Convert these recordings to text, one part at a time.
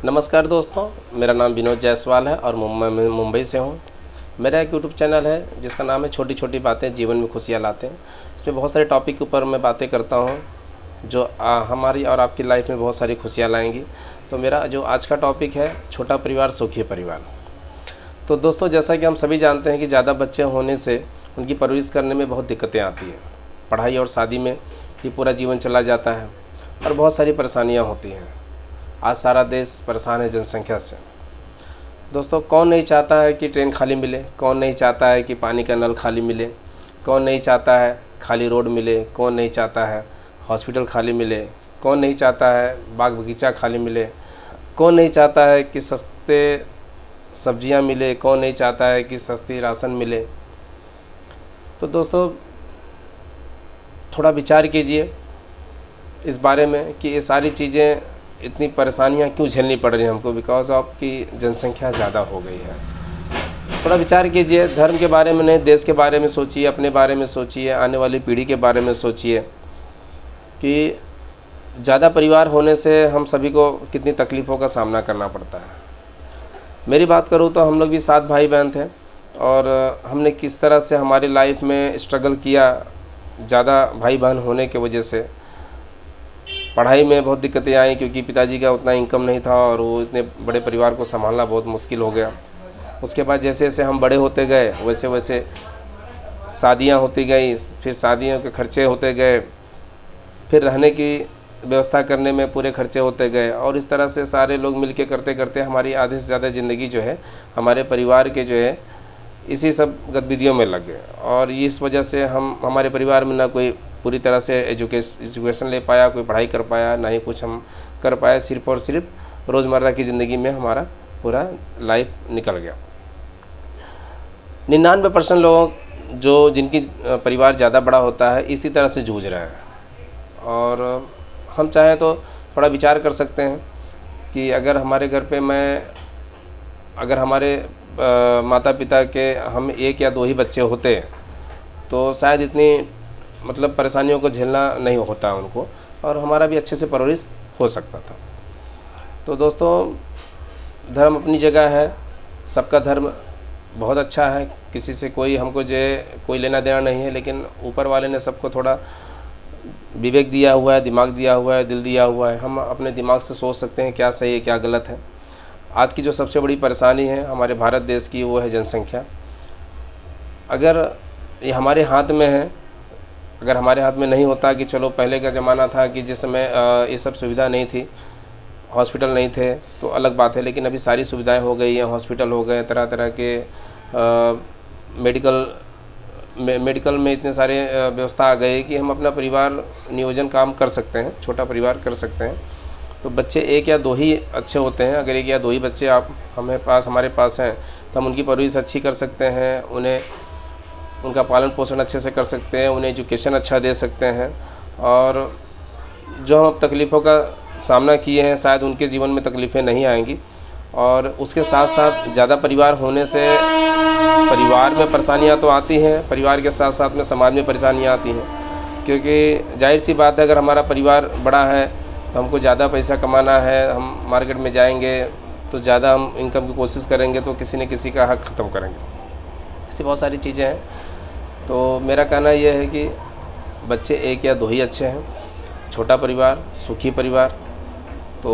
नमस्कार दोस्तों, मेरा नाम विनोद जायसवाल है और मुंबई से हूँ। मेरा एक यूट्यूब चैनल है जिसका नाम है छोटी छोटी बातें जीवन में खुशियाँ लाते हैं। इसमें बहुत सारे टॉपिक के ऊपर मैं बातें करता हूँ जो हमारी और आपकी लाइफ में बहुत सारी खुशियाँ लाएंगी। तो मेरा जो आज का टॉपिक है, छोटा परिवार सुखी परिवार। तो दोस्तों, जैसा कि हम सभी जानते हैं कि ज़्यादा बच्चे होने से उनकी परवरिश करने में बहुत दिक्कतें आती हैं। पढ़ाई और शादी में ही पूरा जीवन चला जाता है और बहुत सारी परेशानियाँ होती हैं। आज सारा देश परेशान है जनसंख्या से। दोस्तों, कौन नहीं चाहता है कि ट्रेन खाली मिले, कौन नहीं चाहता है कि पानी का नल खाली मिले, कौन नहीं चाहता है खाली रोड मिले, कौन नहीं चाहता है हॉस्पिटल खाली मिले, कौन नहीं चाहता है बाग बगीचा खाली मिले, कौन नहीं चाहता है कि सस्ते सब्जियां मिले, कौन नहीं चाहता है कि सस्ती राशन मिले। तो दोस्तों, थोड़ा विचार कीजिए इस बारे में कि ये सारी चीज़ें, इतनी परेशानियां क्यों झेलनी पड़ रही हैं हमको, बिकॉज ऑफ की जनसंख्या ज़्यादा हो गई है। थोड़ा विचार कीजिए, धर्म के बारे में नहीं, देश के बारे में सोचिए, अपने बारे में सोचिए, आने वाली पीढ़ी के बारे में सोचिए कि ज़्यादा परिवार होने से हम सभी को कितनी तकलीफ़ों का सामना करना पड़ता है। मेरी बात करूँ तो हम लोग भी 7 भाई बहन थे और हमने किस तरह से हमारी लाइफ में स्ट्रगल किया। ज़्यादा भाई बहन होने की वजह से पढ़ाई में बहुत दिक्कतें आई, क्योंकि पिताजी का उतना इनकम नहीं था और वो इतने बड़े परिवार को संभालना बहुत मुश्किल हो गया। उसके बाद जैसे जैसे हम बड़े होते गए वैसे वैसे शादियां होती गई, फिर शादियों के खर्चे होते गए, फिर रहने की व्यवस्था करने में पूरे खर्चे होते गए और इस तरह से सारे लोग मिलके करते करते हमारी आधे से ज़्यादा ज़िंदगी जो है हमारे परिवार के जो है इसी सब गतिविधियों में लग गए। और इस वजह से हमारे परिवार में ना कोई पूरी तरह से एजुकेशन ले पाया, कोई पढ़ाई कर पाया, ना ही कुछ हम कर पाए। सिर्फ और सिर्फ रोज़मर्रा की ज़िंदगी में हमारा पूरा लाइफ निकल गया। 99% लोग जिनकी परिवार ज़्यादा बड़ा होता है इसी तरह से जूझ रहे हैं। और हम चाहें तो थोड़ा विचार कर सकते हैं कि अगर हमारे घर पे अगर हमारे माता पिता के हम 1 या 2 ही बच्चे होते तो शायद इतनी परेशानियों को झेलना नहीं होता उनको और हमारा भी अच्छे से परवरिश हो सकता था। तो दोस्तों, धर्म अपनी जगह है, सबका धर्म बहुत अच्छा है, किसी से कोई लेना देना नहीं है, लेकिन ऊपर वाले ने सबको थोड़ा विवेक दिया हुआ है, दिमाग दिया हुआ है, दिल दिया हुआ है। हम अपने दिमाग से सोच सकते हैं क्या सही है क्या गलत है। आज की जो सबसे बड़ी परेशानी है हमारे भारत देश की वो है जनसंख्या। अगर ये हमारे हाथ में है, अगर हमारे हाथ में नहीं होता कि चलो पहले का ज़माना था कि जिस समय ये सब सुविधा नहीं थी, हॉस्पिटल नहीं थे तो अलग बात है, लेकिन अभी सारी सुविधाएं हो गई हैं, हॉस्पिटल हो गए, तरह तरह के मेडिकल में इतने सारे व्यवस्था आ गए कि हम अपना परिवार नियोजन काम कर सकते हैं, छोटा परिवार कर सकते हैं। तो बच्चे 1 या 2 ही अच्छे होते हैं। अगर 1 या 2 ही बच्चे हमारे पास हैं तो हम उनकी परवरिश अच्छी कर सकते हैं, उनका पालन पोषण अच्छे से कर सकते हैं, उन्हें एजुकेशन अच्छा दे सकते हैं। और जो हम तकलीफ़ों का सामना किए हैं शायद उनके जीवन में तकलीफ़ें नहीं आएंगी। और उसके साथ साथ ज़्यादा परिवार होने से परिवार में परेशानियां तो आती हैं, परिवार के साथ साथ में समाज में परेशानियां आती हैं, क्योंकि जाहिर सी बात है अगर हमारा परिवार बड़ा है तो हमको ज़्यादा पैसा कमाना है, हम मार्केट में जाएंगे तो ज़्यादा हम इनकम की कोशिश करेंगे तो किसी न किसी का हक ख़त्म करेंगे। ऐसी बहुत सारी चीज़ें हैं। तो मेरा कहना यह है कि बच्चे 1 या 2 ही अच्छे हैं, छोटा परिवार सुखी परिवार। तो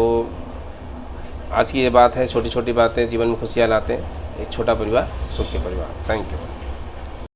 आज की ये बात है, छोटी छोटी बातें जीवन में खुशियाँ लाते हैं, एक छोटा परिवार सुखी परिवार। Thank you.